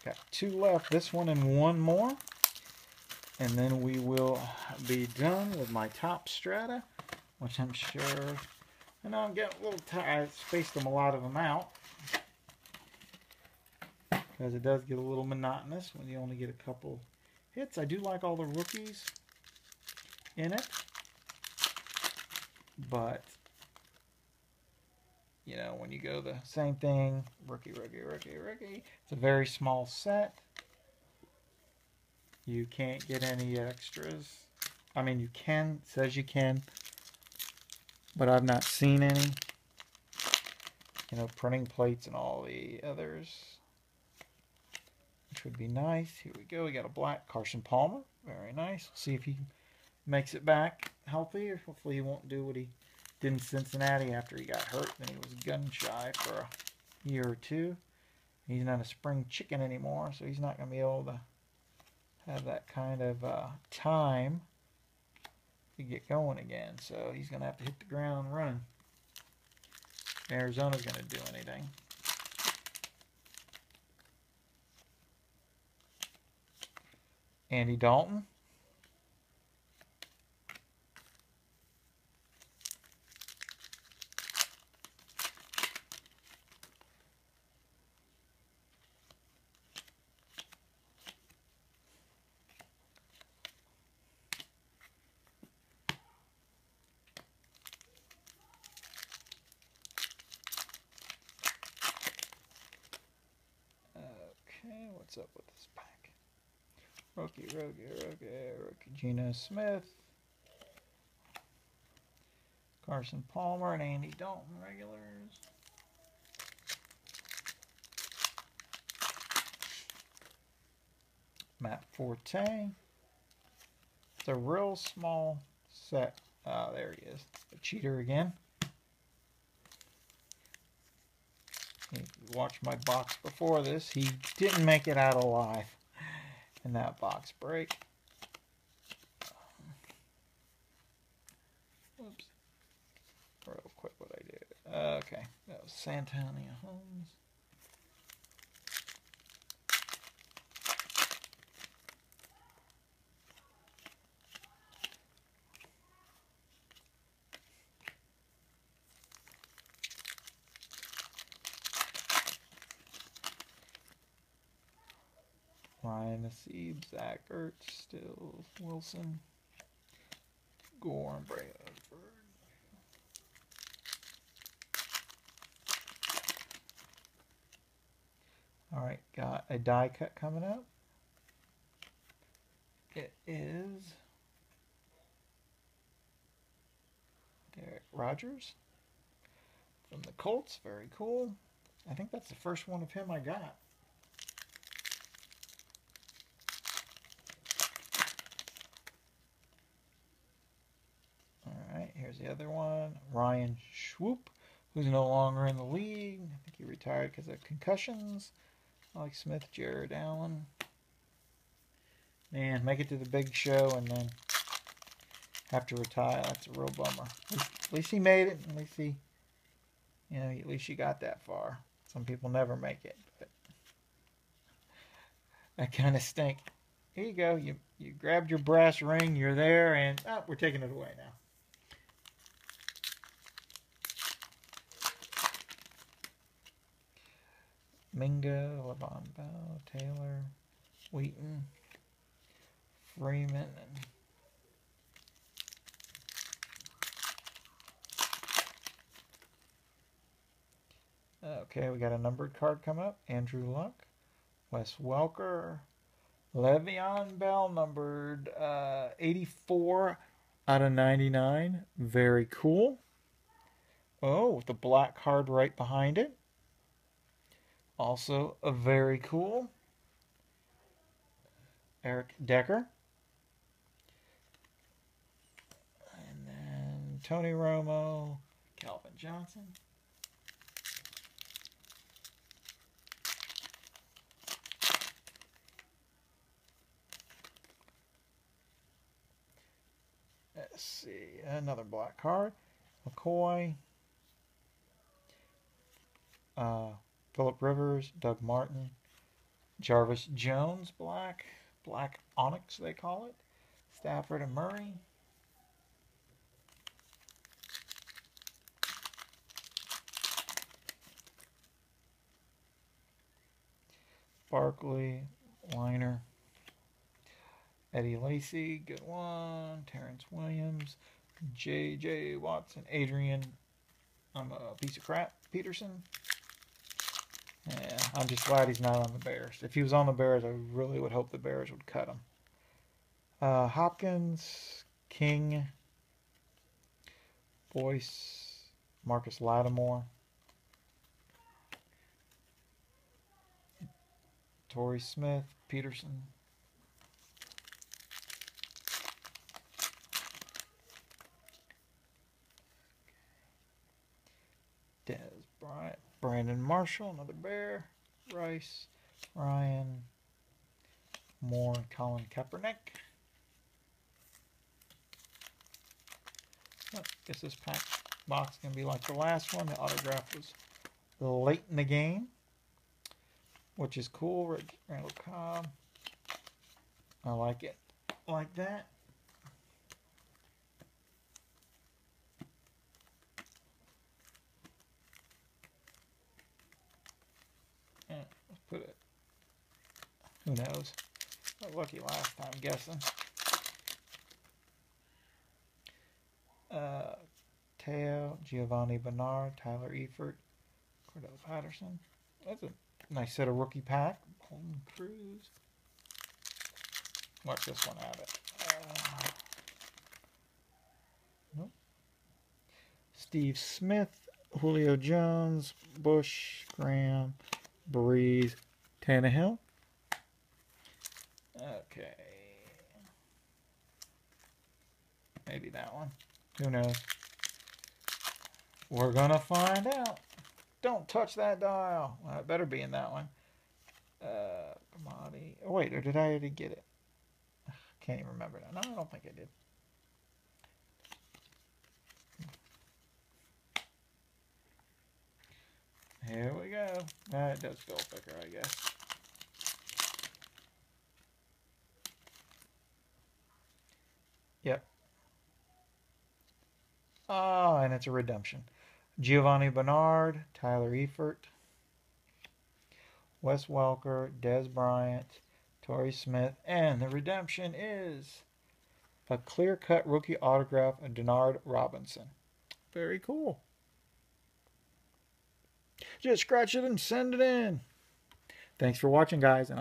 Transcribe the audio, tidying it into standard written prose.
Got 2 left. This one and 1 more. And then we will be done with my top strata, which I'm sure, I know I'm getting a little tired. I spaced them a lot of them out, because it does get a little monotonous when you only get a couple hits. I do like all the rookies in it, but you know, when you go the same thing, rookie, it's a very small set. You can't get any extras. I mean, you can, it says you can, but I've not seen any. You know, printing plates and all the others, which would be nice. Here we go. We got a black Carson Palmer. Very nice. We'll see if he makes it back healthy, or hopefully he won't do what he did in Cincinnati after he got hurt. Then he was gun shy for a year or two. He's not a spring chicken anymore, so he's not going to be able to have that kind of time to get going again. So he's going to have to hit the ground running. Arizona's going to do anything. Andy Dalton. Okay, what's up with this pack? Rookie, Geno Smith, Carson Palmer, and Andy Dalton regulars. Matt Forte. It's a real small set. Oh, there he is. The cheater again. If you watched my box before this, he didn't make it out alive in that box break. Oops. Real quick what I did. Okay, that was Santana Holmes. Ryan Nassib, Zach Ertz, Stills, Wilson, Gore, and Bradford. Alright, got a die cut coming up. It is Derek Rogers from the Colts. Very cool. I think that's the first one of him I got. Alright, here's the other one. Ryan Schwoop, who's no longer in the league. I think he retired because of concussions. Alex Smith, Jared Allen. Man, make it to the big show and then have to retire. That's a real bummer. At least he made it. At least he, you know, at least you got that far. Some people never make it. But that kind of stink. Here you go. You grabbed your brass ring. You're there, and we're taking it away now. Mingo, Levon Bell, Taylor, Wheaton, Freeman, and okay, we got a numbered card coming up. Andrew Luck, Wes Welker, Le'Veon Bell, numbered 84 out of 99. Very cool. Oh, with the black card right behind it. Also a very cool. Eric Decker. And then Tony Romo, Calvin Johnson. Let's see, another black card. McCoy. Phillip Rivers, Doug Martin, Jarvis Jones, black. Black Onyx, they call it. Stafford and Murray. Barkley, Liner. Eddie Lacy, good one. Terrence Williams. J.J. Watson. Adrian, I'm a piece of crap. Peterson. Yeah, I'm just glad he's not on the Bears. If he was on the Bears, I really would hope the Bears would cut him. Hopkins, King, Boyce, Marcus Lattimore, Torrey Smith, Peterson. Dez Bryant, Brandon Marshall, another Bear. Rice, Ryan, Moore, and Colin Kaepernick. Oh, guess this pack box is going to be like the last one. The autograph was late in the game, which is cool. Randall Cobb. I like it like that. And let's put it. Who knows? I was lucky last time guessing. Teo, Giovanni Bernard, Tyler Eifert, Cordell Patterson. That's a nice set of rookie pack. Holden Cruz. Watch this one out it. Nope. Steve Smith, Julio Jones, Bush, Graham, Breeze, Tannehill. Okay. Maybe that one. Who knows? We're going to find out. Don't touch that dial. Well, it better be in that one. Commodity. Oh, wait, or did I already get it? Can't even remember now. No, I don't think I did. Here we go. It does feel thicker, I guess. Yep. Oh, and it's a redemption. Giovanni Bernard, Tyler Eifert, Wes Welker, Dez Bryant, Torrey Smith, and the redemption is a clear-cut rookie autograph of Denard Robinson. Very cool. Just scratch it and send it in. Thanks for watching, guys.